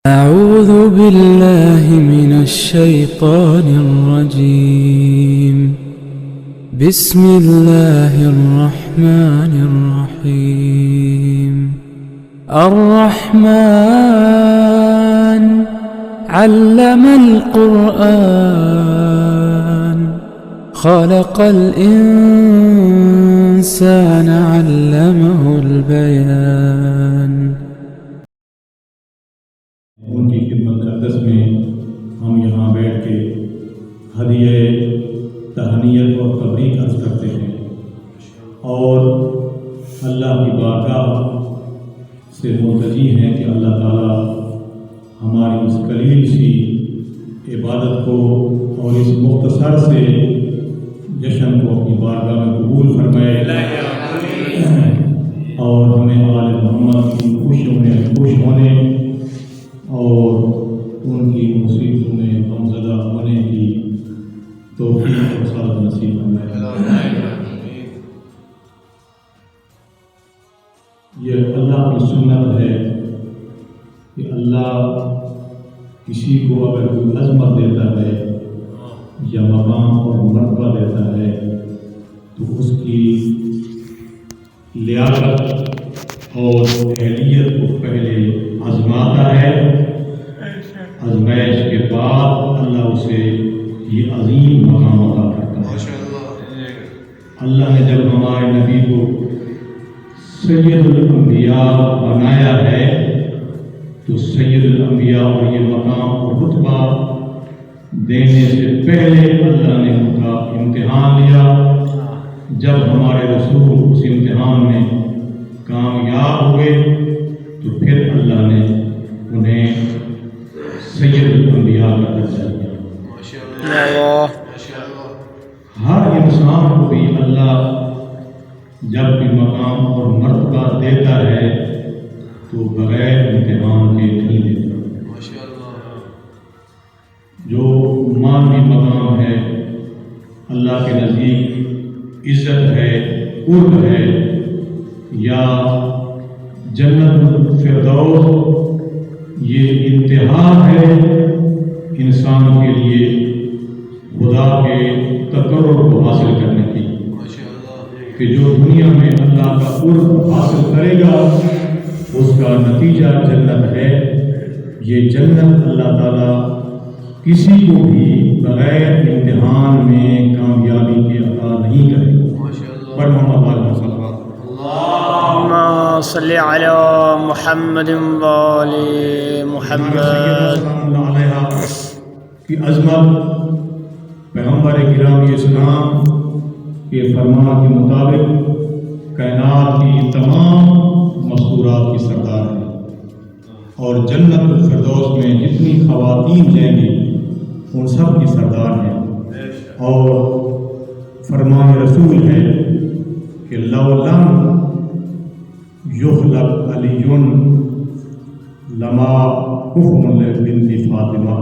أعوذ بالله من الشيطان الرجيم. بسم الله الرحمن الرحيم. الرحمن علم القرآن خلق الإنسان علمه البيان. ان کی خدمت اقدس میں ہم یہاں بیٹھ کے ہدیہ تہنیت اور تبریک عرض کرتے ہیں اور اللہ کی بارگاہ سے ملتجی ہیں کہ اللہ تعالیٰ ہماری اس قلیل سی عبادت کو اور اس مختصر سے جشن کو اپنی بارگاہ میں قبول فرمائے اور ہمیں آل محمد کی خوشیوں میں خوش ہونے اور ان کی مصیبتوں میں غمزدہ ہونے کی توفیق اور سعادت نصیب فرمائے۔ یہ اللہ کی سنت ہے کہ اللہ کسی کو اگر کوئی عظمت دیتا ہے یا مقام اور مرتبہ دیتا ہے تو اس کی لیاقت اور اہلیت کو پہلے آزماتا ہے، آزمائش کے بعد اللہ اسے یہ عظیم مقام عطا کرتا ہے۔ اللہ نے جب ہمارے نبی کو سید الانبیاء بنایا ہے تو سید الانبیاء اور یہ مقام اور رتبہ دینے سے پہلے اللہ نے ان کا امتحان لیا۔ جب ہمارے رسول اس امتحان میں کامیاب ہوئے تو پھر اللہ نے انہیں سید الانبیاء کا درجہ دیا۔ ہر انسان کو بھی اللہ جب بھی مقام اور مرتبہ دیتا ہے تو بغیر امتحان کے نہیں دیتا۔ جو مانوی مقام ہے اللہ کے نزدیک عزت ہے، قرب ہے، یا جنت الفردوس یہ انتہا ہے انسان کے لیے خدا کے تقرب کو حاصل کرنے کی، کہ جو دنیا میں اللہ کا قرب حاصل کرے گا اس کا نتیجہ جنت ہے۔ یہ جنت اللہ تعالیٰ کسی کو بھی بغیر امتحان میں کامیابی کے عطا نہیں کرے گا۔ پر محمد اللہم صلی علی محمد و آل محمد کی عظمت پیغمبر گرامی اسلام کے فرمان کے مطابق کائنات کی تمام مستورات کی سردار ہے اور جنت الفردوس میں جتنی خواتین جائیں گی ان سب کی سردار ہیں۔ اور فرمان رسول ہے کہ لو لم یخلق علی لما کفم بنت فاطمہ،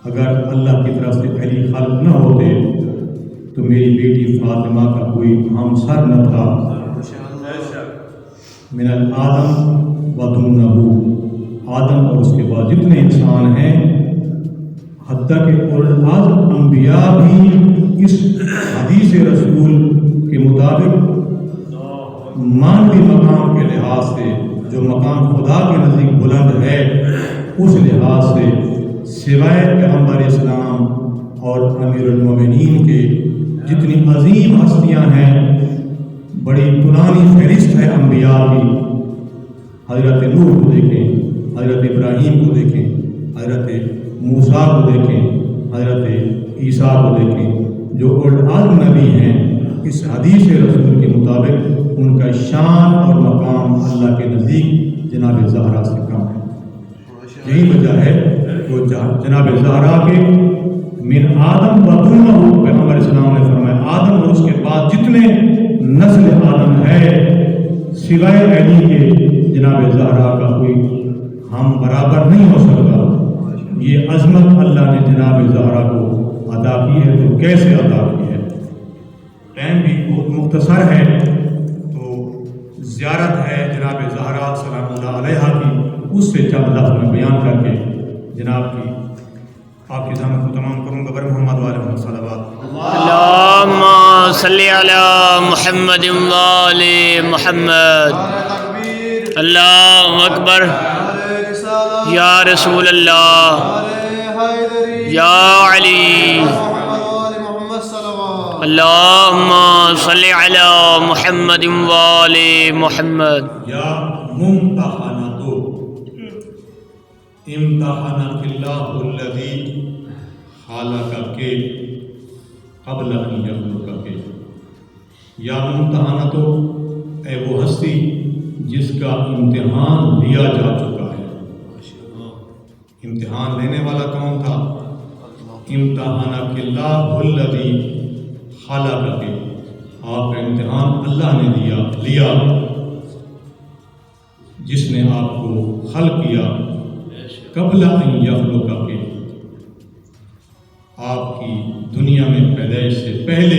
اگر اللہ کی طرف سے علی خلق نہ ہوتے تو میری بیٹی فاطمہ کا کوئی ہمسر نہ تھا۔ من الآدم و دونہ، آدم اور اس کے بعد جتنے انسان ہیں، حتیٰ کہ اولوالعزم انبیاء بھی اس حدیث رسول کے مطابق مانوی مقام کے لحاظ سے جو مقام خدا کے نزدیک بلند ہے اس لحاظ سے سوائے پیغمبر اسلام اور امیر المومنین کے جتنی عظیم ہستیاں ہیں، بڑی پرانی فہرست ہے انبیاء کی۔ حضرت نوح کو دیکھیں، حضرت ابراہیم کو دیکھیں، حضرت موسیٰ کو دیکھیں، حضرت عیسیٰ کو دیکھیں، جو اولوالعزم نبی ہیں، اس حدیث رسول کے مطابق ان کا شان اور مقام اللہ کے نزدیک جناب زہرا سے کم ہے۔ یہی وجہ ہے کہ جناب زہرا کے من آدم و دونہ، پیغمبر اسلام نے فرمایا آدم اور اس کے بعد جتنے نسل آدم ہے سوائے علی کے جناب زہرا کا کوئی ہم برابر نہیں ہو سکتا۔ یہ عظمت اللہ نے جناب زہرا کو عطا کی ہے، تو کیسے عطا کی ہے؟ ٹائم بھی بہت مختصر ہے، تو زیارت ہے جناب زہرا سلام اللہ علیہا کی، اس سے چند لفظ میں بیان کر جناب کی آپ کی زحمت کو تمام کروں گا بر محمد وآل محمد صلوات اللہم صلی علی محمد وآل محمد اللہ اکبر یا رسول اللہ یا علی اللہم صلی علی محمد وآل محمد یا ممتحنتو امتحنک اللہ الذی خلقک قبل ان یخلقک یا ممتحنتو اے وہ ہستی جس کا امتحان لیا جا چکا ہے. امتحان لینے والا کون تھا؟ امتحانک اللہ الذی خلقک، آپ کا امتحان اللہ نے لیا جس نے آپ کو خلق کیا قبل ان یخلقک، آپ کی دنیا میں پیدائش سے پہلے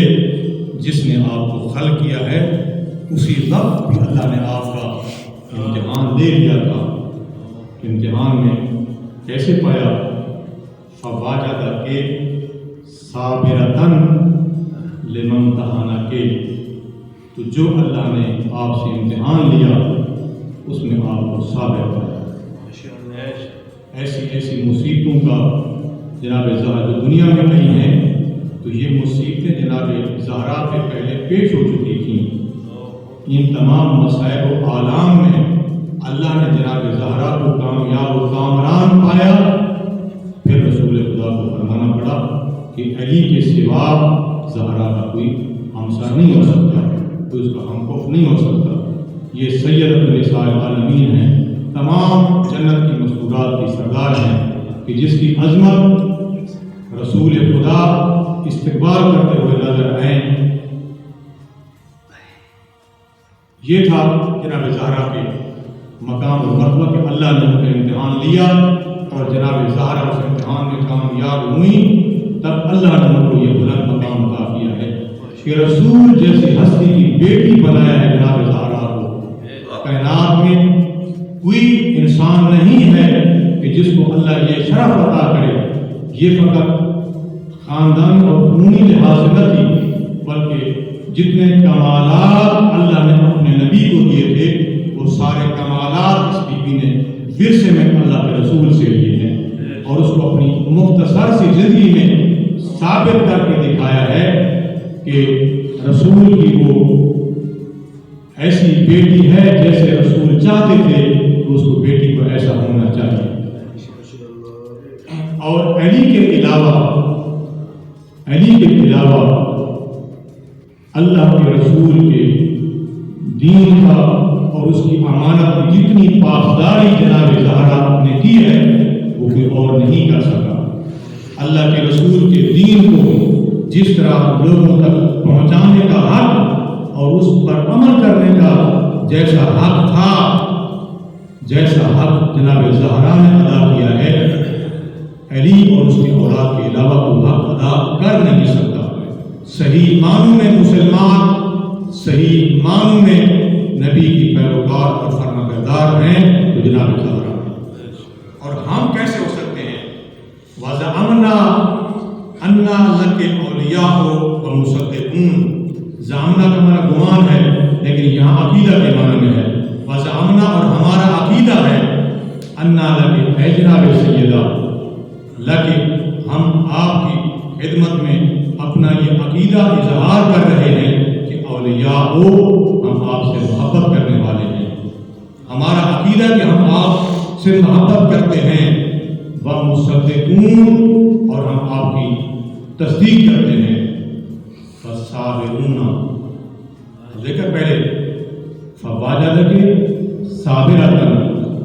جس نے آپ کو خلق کیا ہے اسی وقت بھی اللہ نے آپ کا امتحان لے لیا تھا. امتحان میں کیسے پایا؟ فواجدک صابرۃ لمن امتحنک، تو جو اللہ نے آپ سے امتحان لیا اس میں آپ کو صابر پایا. ایسی مصیبتوں کا جناب زہرا جو دنیا میں نہیں ہیں تو یہ مصیبتیں جناب زہرا سے پہلے پیش ہو چکی تھیں. ان تمام مصائب و آلام میں اللہ نے جناب زہرا کو کامیاب و کامران پایا. پھر رسول خدا کو فرمانا پڑا کہ علی کے سوا زہرا کا کوئی ہمسر نہیں ہو سکتا، کوئی اس کا ہمکف نہیں ہو سکتا. یہ سید النساء العالمین ہیں، تمام جنت کی مسکورات کی سردار ہیں کہ جس کی عظمت رسول خدا استقبال کرتے ہوئے نظر آئیں. یہ تھا جناب زہرا کے مقام اور مرتبہ کہ اللہ نے ان کا امتحان لیا اور جناب زہرا اس امتحان میں کامیاب ہوئی، تب اللہ نے ان کو یہ بلند مقام عطا کیا ہے کہ رسول جیسی ہستی کی بیٹی بنایا ہے جناب زہرا کو. کائنات میں کوئی انسان نہیں ہے کہ جس کو اللہ یہ شرف عطا کرے. یہ فقط خاندان اور خونی لحاظ سے نہ تھی بلکہ جتنے کمالات اللہ نے اپنے نبی کو دیے تھے وہ سارے کمالات اس بی بی نے ورثے میں اللہ کے رسول سے لیے ہیں اور اس کو اپنی مختصر سی زندگی میں ثابت کر کے دکھایا ہے کہ رسول کی وہ ایسی بیٹی ہے جیسے رسول چاہتے تھے تو اس کو بیٹی کو ایسا ہونا چاہیے. اور علی کے علاوہ اللہ کے رسول کے دین کا اور اس کی امانت کی جتنی پاسداری جناب زہرا نے کی ہے وہ کوئی اور نہیں کر سکا. اللہ کے رسول کے دین کو جس طرح لوگوں تک پہنچانے کا حق اور اس پر عمل کرنے کا جیسا حق تھا، جیسا حق جناب زہرا نے ادا کیا ہے، علی اور اس کی اولاد کے علاوہ وہ حق ادا کر نہیں سکتا. صحیح معنوں میں مسلمان، صحیح معنوں میں نبی کی پیروکار اور فرمانبردار ہیں تو جناب زہرا ہیں. اور ہم کیسے ہو سکتے ہیں؟ وَزَعَمْنَا أَنَّا لَكَ أَوْلِيَاءُ وَمُصَدِّقُونَ. زعمنا کا معنی گمان ہے لیکن یہاں عقیدہ کے معنی میں ہے. وَزَعَمْنَا اور ہمارا عقیدہ ہے أَنَّا لَكَ اے جناب سیدہ لَكَ ہم آپ کی خدمت میں اپنا یہ عقیدہ اظہار کر رہے ہیں کہ اولیاء ہو، ہم آپ سے محبت کرنے والے ہیں. ہمارا عقیدہ کہ ہم آپ سے محبت کرتے ہیں. وَمُصَدِّقُونَ اور ہم آپ کی تصدیق کرتے ہیں. فَالصَّابِرُونَ ذکر پہلے فَوَاجَدَكِ صَابِرَةً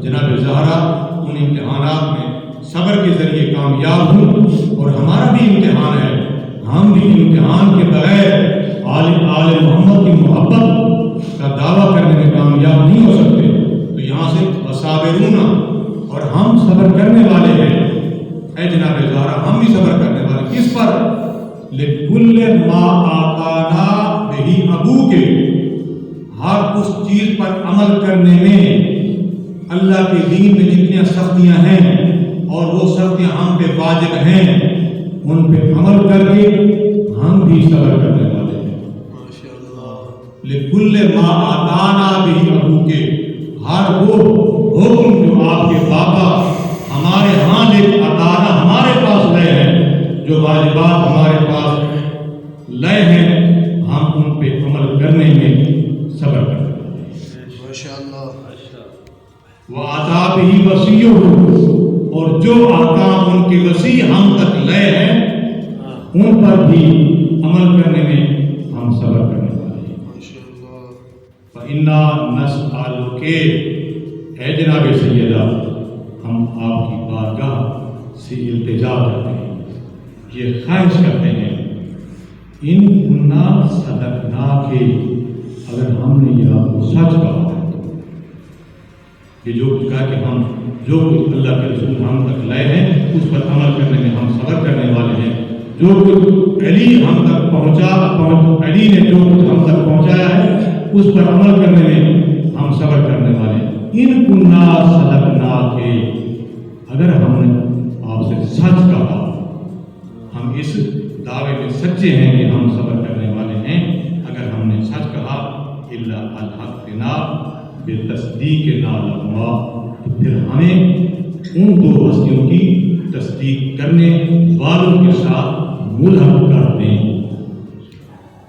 جناب زہرا ان امتحانات میں صبر کے ذریعے کامیاب ہوں اور ہمارا بھی امتحان ہے. ہم بھی امتحان کے بغیر آل محمد کی محبت کا دعویٰ کرنے میں کامیاب نہیں ہو سکتے. تو یہاں سے وصابرون اور ہم صبر کرنے والے ہیں. اے جناب زہرا ہم بھی صبر کرنے والے. کس پر؟ لِكُلِّ مَا آتَانَا بِهِ أَبُوكَ ہر اس چیز پر عمل کرنے میں اللہ کے دین میں جتنی سختیاں ہیں اور وہ سختیاں واجب ہیں ان پہ عمل کر کے ہم بھی صبر کرنے والے ہیں۔ لِكُلِّ مَا آتَانَا بِهِ أَبُوكَ، ہر وہ حکم جو آپ کے بابا ہمارے ہاں لے آتانا ہمارے پاس لے ہیں، جو واجبات ہمارے پاس لے ہیں، ہم ان پہ عمل کرنے میں صبر کرتے ہیں۔ وَعَطَا بِهِ وَصِيُّهُ، اور جو احکام ان کے وصی ہم تک لے ہیں ان پر بھی عمل کرنے میں ہم صبر کرنے والے ہیں۔ فَإِنَّا نَسْأَلُكَ، اے جناب سیدہ ہم آپ کی بارگاہ سے التجا کرتے ہیں، یہ خواہش کرتے ہیں، ان کنا صدقناک، اگر ہم نے یہ آپ کو سچ کہا ہے، یہ جو کچھ کہا کہ ہم جو کچھ اللہ کے رسول ہم تک لائے ہیں اس پر عمل کرنے میں ہم صبر کرنے والے ہیں، جو کچھ علی ہم تک علی نے جو کچھ ہم تک پہنچایا ہے اس پر عمل کرنے میں ہم صبر کرنے والے ہیں۔ ان کنا صدقناک، اگر ہم نے آپ سے سچ کہا، ہم اس دعوے میں سچے ہیں کہ ہم صبر کرنے والے ہیں، اگر ہم نے سچ کہا، الا الحقنا بتصدیقنا لہما، تو پھر ہمیں ان دو ہستیوں کی تصدیق کرنے والوں کے ساتھ ملحق کر دیں۔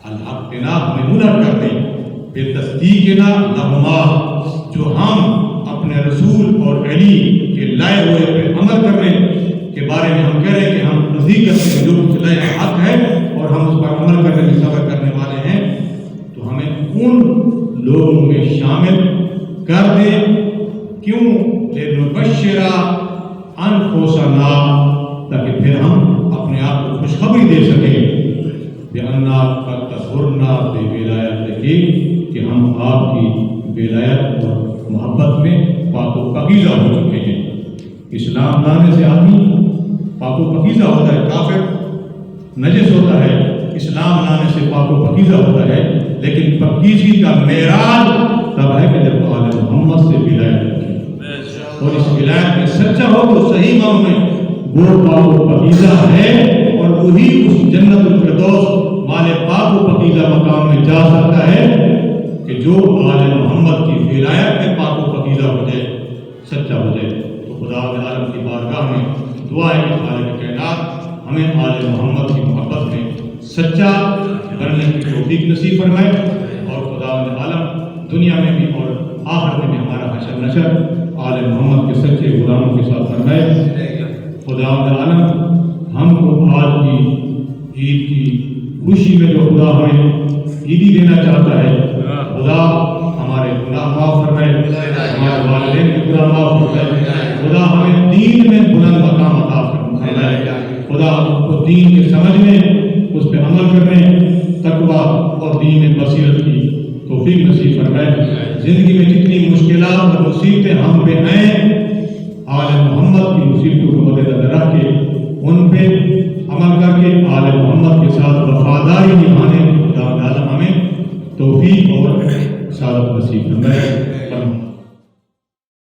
الحقنا ہمیں ملحق کر دیں، بتصدیقنا لہما، جو ہم اپنے رسول اور علی کے لائے ہوئے پہ عمل کرنے کے بارے میں ہم کہہ رہے ہیں کہ ہم تصدیق کرتے ہیں، جو کچھ لائے حق ہے اور ہم اس پر عمل کرنے میں صبر کرنے والے ہیں، تو ہمیں ان لوگوں میں شامل کر دیں۔ کیوں؟ لِنُبَشِّرَ أَنفُسَنَا، تاکہ پھر ہم اپنے آپ کو خوشخبری دے سکیں بِأَنَّا قَدْ طَهُرْنَا بِوِلَایَتِكِ، کہ ہم آپ کی ولایت اور محبت میں پاک و پاکیزہ ہو چکے ہیں۔ اسلام لانے سے آدمی پاک و پاکیزہ ہوتا ہے، کافر نجس ہوتا ہے، اسلام لانے سے پاک و پاکیزہ ہوتا ہے، لیکن پاکیزگی کا معراج تب ہے کہ جب آل محمد سے ولایت رکھے، اور اس ولایت میں سچا ہو تو صحیح معنوں میں وہ پاک و پاکیزہ ہے، اور وہی اس جنت الفردوس والے پاک و پاکیزہ مقام میں جا سکتا ہے کہ جو آل محمد کی ولایت میں پاک و پاکیزہ ہو جائے، سچا ہو جائے۔ تو خدا عالم کی بارگاہ میں دعا ہے کہ خالق کائنات ہمیں آل محمد کی محبت میں سچا بننے کی توفیق نصیب فرمائے، اور خدا عالم دنیا میں بھی اور آخرت میں بھی ہمارا حشر نشر آل محمد کے سچے غلاموں کے ساتھ فرمائے۔ خدا عالم ہم کو آج کی عید کی خوشی میں جو خدا ہمیں عیدی دینا چاہتا ہے، خدا ہمارے گناہ معاف فرمائے، ہمارے والدین کے گناہ معاف فرمائے، خدا ہمیں دین میں بلند مقام عطا فرمائے، خدا کو دین کے سمجھنے، اس پہ عمل کرنے، تقویٰ اور دین میں بصیرت کی توفیق نصیب فرمائے۔ زندگی میں جتنی مشکلات اور مصیبتیں ہم پہ ہیں، آل محمد کی مصیبتوں کو مد نظر رکھ کے ان پہ عمل کر کے آل محمد کے ساتھ وفاداری نبھانے کی خدا تعالیٰ ہمیں توفیق اور سعادت نصیب فرمائے۔